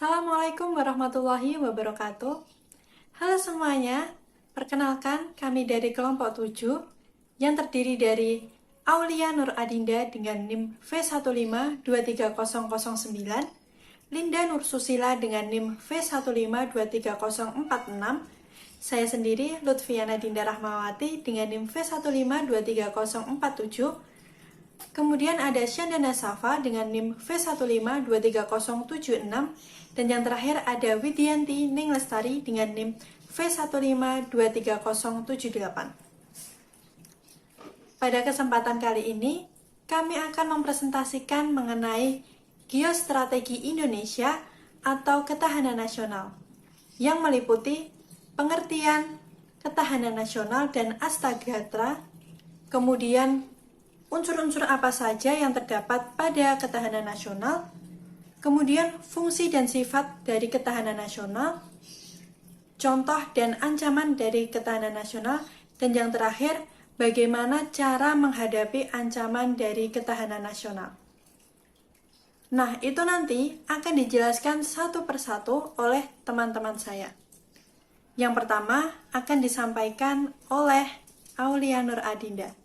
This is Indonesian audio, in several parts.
Assalamualaikum warahmatullahi wabarakatuh. Halo semuanya, perkenalkan kami dari kelompok 7 yang terdiri dari Aulia Nur Adinda dengan NIM V1523009, Linda Nur Susila dengan NIM V1523046, saya sendiri Lutfiana Dinda Rahmawati dengan NIM V1523047, kemudian ada Syandana Safa dengan NIM V1523076, dan yang terakhir ada Widyanti Ning Lestari dengan NIM V1523078. Pada kesempatan kali ini, kami akan mempresentasikan mengenai geostrategi Indonesia atau ketahanan nasional, yang meliputi pengertian ketahanan nasional dan Astagatra, kemudian unsur-unsur apa saja yang terdapat pada ketahanan nasional, kemudian fungsi dan sifat dari ketahanan nasional, contoh dan ancaman dari ketahanan nasional, dan yang terakhir, bagaimana cara menghadapi ancaman dari ketahanan nasional. Nah, itu nanti akan dijelaskan satu persatu oleh teman-teman saya. Yang pertama akan disampaikan oleh Aulia Nur Adinda.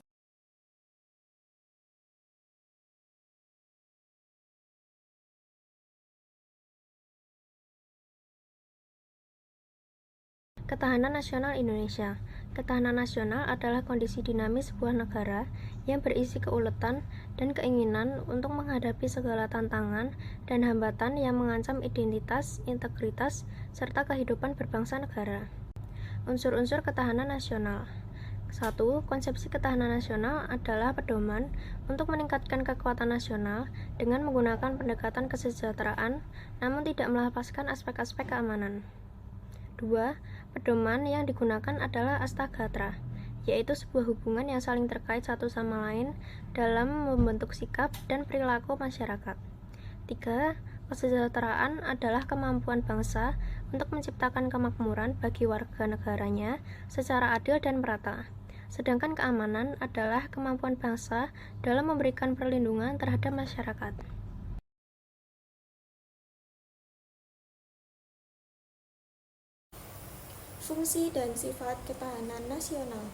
Ketahanan Nasional Indonesia. Ketahanan nasional adalah kondisi dinamis sebuah negara yang berisi keuletan dan keinginan untuk menghadapi segala tantangan dan hambatan yang mengancam identitas, integritas, serta kehidupan berbangsa negara. Unsur-unsur ketahanan nasional. 1. Konsepsi ketahanan nasional adalah pedoman untuk meningkatkan kekuatan nasional dengan menggunakan pendekatan kesejahteraan, namun tidak melepaskan aspek-aspek keamanan. 2. Pedoman yang digunakan adalah Astagatra, yaitu sebuah hubungan yang saling terkait satu sama lain dalam membentuk sikap dan perilaku masyarakat. 3. Kesejahteraan adalah kemampuan bangsa untuk menciptakan kemakmuran bagi warga negaranya secara adil dan merata. Sedangkan keamanan adalah kemampuan bangsa dalam memberikan perlindungan terhadap masyarakat. Fungsi dan sifat ketahanan nasional.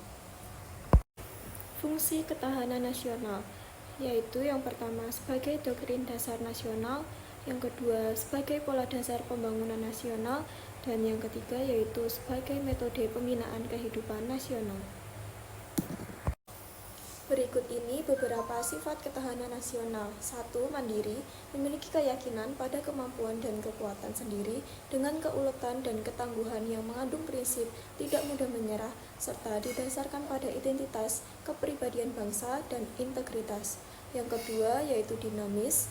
Fungsi ketahanan nasional yaitu yang pertama sebagai doktrin dasar nasional, yang kedua sebagai pola dasar pembangunan nasional, dan yang ketiga yaitu sebagai metode pembinaan kehidupan nasional. Berikut ini beberapa sifat ketahanan nasional. 1. Mandiri, memiliki keyakinan pada kemampuan dan kekuatan sendiri dengan keuletan dan ketangguhan yang mengandung prinsip tidak mudah menyerah serta didasarkan pada identitas, kepribadian bangsa, dan integritas. Yang kedua yaitu dinamis,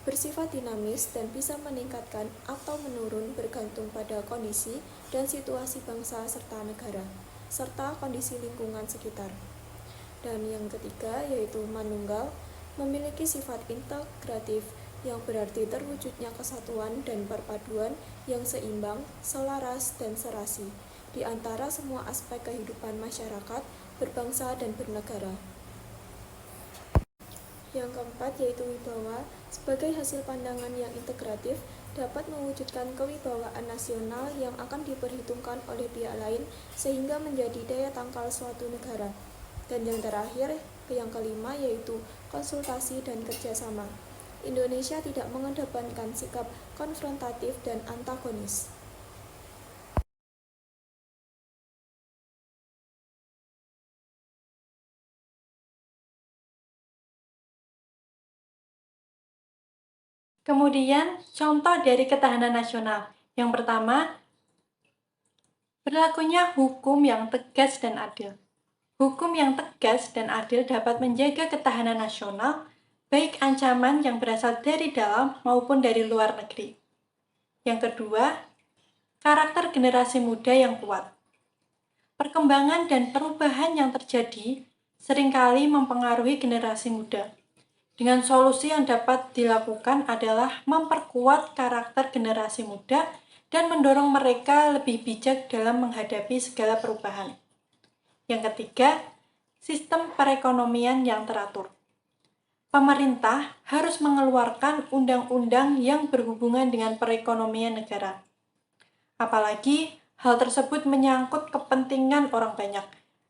bersifat dinamis dan bisa meningkatkan atau menurun bergantung pada kondisi dan situasi bangsa serta negara, serta kondisi lingkungan sekitar. Dan yang ketiga yaitu manunggal, memiliki sifat integratif yang berarti terwujudnya kesatuan dan perpaduan yang seimbang, selaras, dan serasi di antara semua aspek kehidupan masyarakat, berbangsa, dan bernegara. Yang keempat yaitu wibawa, sebagai hasil pandangan yang integratif dapat mewujudkan kewibawaan nasional yang akan diperhitungkan oleh pihak lain sehingga menjadi daya tangkal suatu negara. Dan yang terakhir, yang kelima yaitu konsultasi dan kerjasama. Indonesia tidak mengedepankan sikap konfrontatif dan antagonis. Kemudian, contoh dari ketahanan nasional. Yang pertama, berlakunya hukum yang tegas dan adil. Hukum yang tegas dan adil dapat menjaga ketahanan nasional, baik ancaman yang berasal dari dalam maupun dari luar negeri. Yang kedua, karakter generasi muda yang kuat. Perkembangan dan perubahan yang terjadi seringkali mempengaruhi generasi muda. Dengan solusi yang dapat dilakukan adalah memperkuat karakter generasi muda dan mendorong mereka lebih bijak dalam menghadapi segala perubahan. Yang ketiga, sistem perekonomian yang teratur. pemerintah harus mengeluarkan undang-undang yang berhubungan dengan perekonomian negara. Apalagi hal tersebut menyangkut kepentingan orang banyak.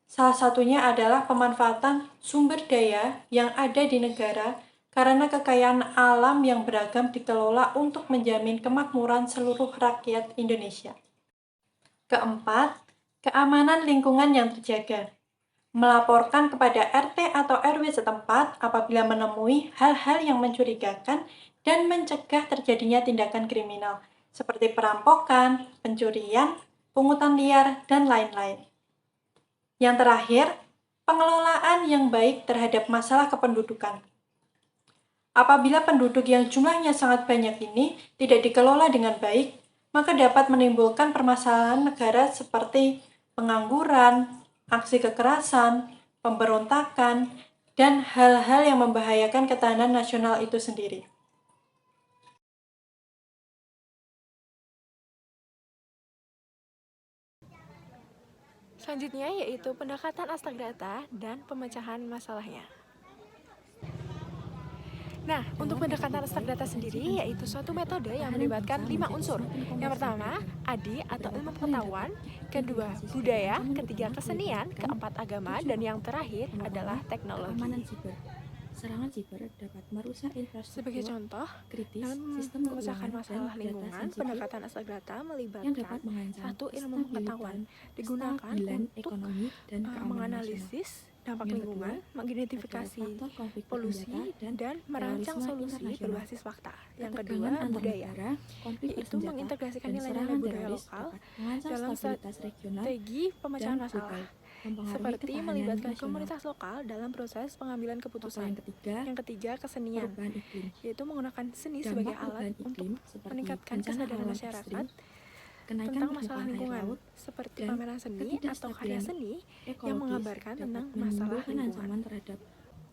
Salah satunya adalah pemanfaatan sumber daya yang ada di negara karena kekayaan alam yang beragam dikelola untuk menjamin kemakmuran seluruh rakyat Indonesia. Keempat, keamanan lingkungan yang terjaga. Melaporkan kepada RT atau RW setempat apabila menemui hal-hal yang mencurigakan dan mencegah terjadinya tindakan kriminal seperti perampokan, pencurian, pungutan liar, dan lain-lain. Yang terakhir, pengelolaan yang baik terhadap masalah kependudukan. Apabila penduduk yang jumlahnya sangat banyak ini tidak dikelola dengan baik, maka dapat menimbulkan permasalahan negara seperti pengangguran, aksi kekerasan, pemberontakan, dan hal-hal yang membahayakan ketahanan nasional itu sendiri. Selanjutnya yaitu pendekatan Astagata dan pemecahan masalahnya. Nah, untuk pendekatan Astagata sendiri yaitu suatu metode yang melibatkan 5 unsur. Yang pertama, ADI atau ilmu pengetahuan, kedua, budaya, ketiga, kesenian, keempat, agama, dan yang terakhir adalah teknologi. Serangan siber dapat merusak infrastruktur Sebagai contoh, kritis, dalam sistem memecahkan keuangan, masalah dan lingkungan, data sensitif pendekatan Astagata yang melibatkan dapat mengancam satu ilmu kestabilitas, pengetahuan digunakan kestabilan untuk ekonomi dan keamanan nasional. menganalisis dampak Yang lingkungan, kedua, mengidentifikasi adalah faktor konflik polusi, bersenjata dan merancang terorisme solusi internasional. berbasis fakta. Yang kedua, Ketegangan antar budaya, negara, konflik yaitu bersenjata, mengintegrasikan dan nilai-nilai serangan budaya teroris lokal dapat mengancam dalam stabilitas regional strategi pemecahan dan masalah, global, mempengaruhi seperti ketahanan melibatkan nasional. komunitas lokal dalam proses pengambilan Faktor keputusan. yang ketiga, Yang ketiga, kesenian, perubahan iklim. yaitu menggunakan seni Dampak sebagai alat perubahan untuk iklim seperti meningkatkan bencana kesadaran alam masyarakat ekstrim, kenaikan tentang masalah permukaan air lingkungan, laut, seperti dan pameran seni atau karya ketidakstabilan seni yang ekologis menggambarkan dapat tentang masalah menimbulkan lingkungan. ancaman terhadap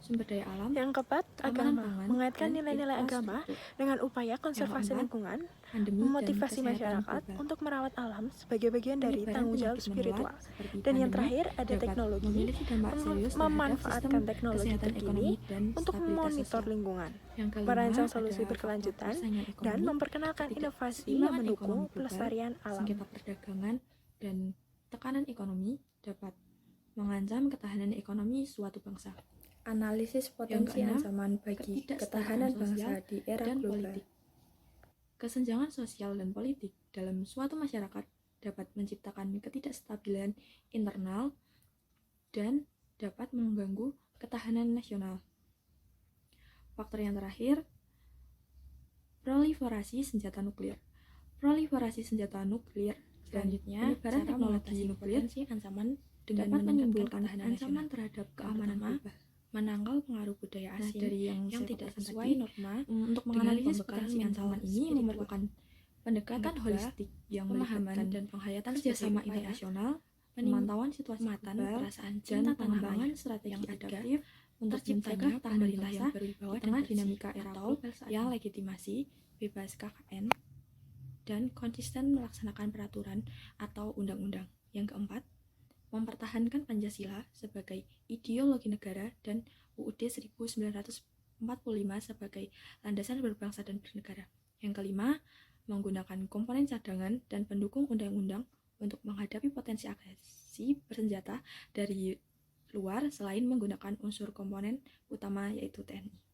sumber daya alam, Yang keempat, keamanan agama, pangan, mengaitkan dan nilai-nilai agama infrastruktur. dengan upaya konservasi keempat, lingkungan, pandemi dan memotivasi kesehatan masyarakat global. untuk merawat alam sebagai bagian dari Penyebaran tanggung jawab penyakit menular spiritual. seperti Dan yang pandemi terakhir ada dapat teknologi, memiliki dampak serius terhadap memanfaatkan sistem teknologi kesehatan terkini ekonomi dan untuk stabilitas memonitor sosial. lingkungan, Yang kelima, merancang ada solusi faktor berkelanjutan, persaingan dan ekonomi, memperkenalkan inovasi yang ketidakseimbangan mendukung ekonomi global, pelestarian alam. sengketa perdagangan, dan tekanan ekonomi dapat mengancam ketahanan ekonomi suatu bangsa. Analisis Yang potensi keenam, ancaman bagi ketidaksetaraan ketahanan bangsa sosial di era dan global. politik. Kesenjangan sosial dan politik dalam suatu masyarakat dapat menciptakan ketidakstabilan internal dan dapat mengganggu ketahanan nasional. Faktor yang terakhir, proliferasi senjata nuklir. Proliferasi senjata nuklir dan Selanjutnya, penyebaran cara teknologi mengatasi nuklir potensi ancaman dapat dengan menimbulkan ketahanan ancaman nasional. terhadap Yang keamanan pertama, global. menangkal pengaruh budaya Nah, asing dari yang tidak saya sesuai paparkan norma untuk dengan menganalisis pembekalan potensi mental ancaman ini spiritual. memerlukan pendekatan Yang kedua, holistik yang pemahaman melibatkan dan penghayatan kerjasama sebagai upaya internasional, pemantauan situasi peningkatan global, perasaan dan cinta tanah pengembangan air. strategi Yang ketiga, adaptif untuk terciptanya mencegah ketahanan pemerintah bangsa yang berwibawa di dan tengah bersih dinamika era atau global saat yang ini. legitimasi, bebas KKN, dan konsisten melaksanakan peraturan atau undang-undang. Yang keempat, mempertahankan Pancasila sebagai ideologi negara dan UUD 1945 sebagai landasan berbangsa dan bernegara. Yang kelima, menggunakan komponen cadangan dan pendukung undang-undang untuk menghadapi potensi agresi bersenjata dari luar selain menggunakan unsur komponen utama yaitu TNI.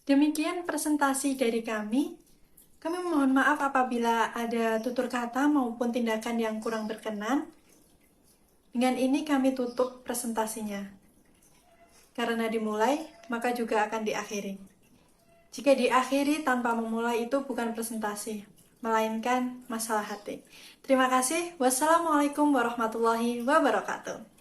Demikian presentasi dari kami. Kami mohon maaf apabila ada tutur kata maupun tindakan yang kurang berkenan. Dengan ini kami tutup presentasinya. Karena dimulai, maka juga akan diakhiri. Jika diakhiri tanpa memulai itu bukan presentasi, melainkan masalah hati. Terima kasih. Wassalamualaikum warahmatullahi wabarakatuh.